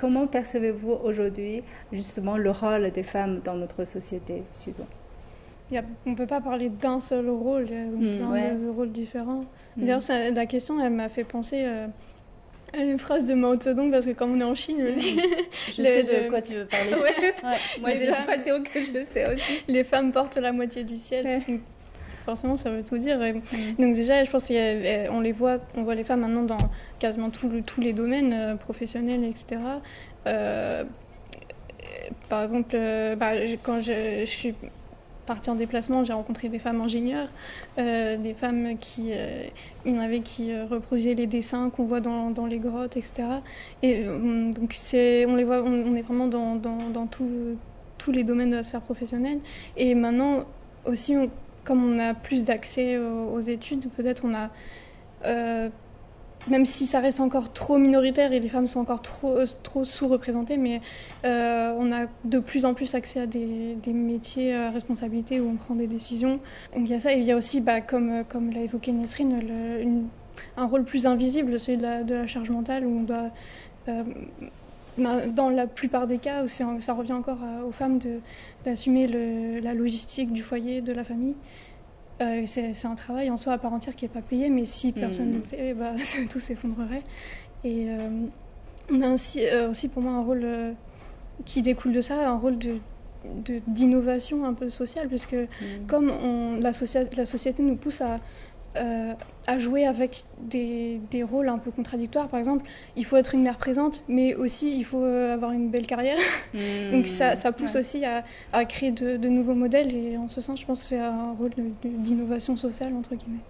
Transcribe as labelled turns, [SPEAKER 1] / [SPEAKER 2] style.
[SPEAKER 1] Comment percevez-vous aujourd'hui justement le rôle des femmes dans notre société, Susan?
[SPEAKER 2] On ne peut pas parler d'un seul rôle, il y a plein de rôles différents. D'ailleurs, la question, elle m'a fait penser à une phrase de Mao Zedong, parce que comme on est en Chine, je me dis...
[SPEAKER 1] Je sais de quoi tu veux parler. Moi, j'ai l'impression que je sais aussi.
[SPEAKER 2] Les femmes portent la moitié du ciel. Donc, forcément, ça veut tout dire. Donc déjà, je pense qu'on les voit, on voit les femmes maintenant dans quasiment tous les domaines professionnels, etc. Par exemple, quand je suis partie en déplacement, j'ai rencontré des femmes ingénieures, des femmes il y en avait qui reproduisaient les dessins qu'on voit dans les grottes, etc. Et donc on les voit, on est vraiment dans tous les domaines de la sphère professionnelle. Et maintenant aussi, comme on a plus d'accès aux études, peut-être on a, même si ça reste encore trop minoritaire et les femmes sont encore trop sous-représentées, mais on a de plus en plus accès à des métiers à responsabilité où on prend des décisions. Donc il y a ça, et il y a aussi, comme l'a évoqué Nesrine, un rôle plus invisible, celui de la charge mentale, où on doit, dans la plupart des cas, où ça revient encore aux femmes d'assumer la logistique du foyer, de la famille. C'est un travail en soi à part entière qui n'est pas payé, mais si personne ne le sait, tout s'effondrerait. Et on a aussi pour moi un rôle qui découle de ça, un rôle d'innovation un peu sociale, puisque comme la société nous pousse à jouer avec des rôles un peu contradictoires. Par exemple, il faut être une mère présente, mais aussi il faut avoir une belle carrière. Donc ça pousse aussi à créer de nouveaux modèles, et en ce sens, je pense que c'est un rôle d'innovation sociale, entre guillemets.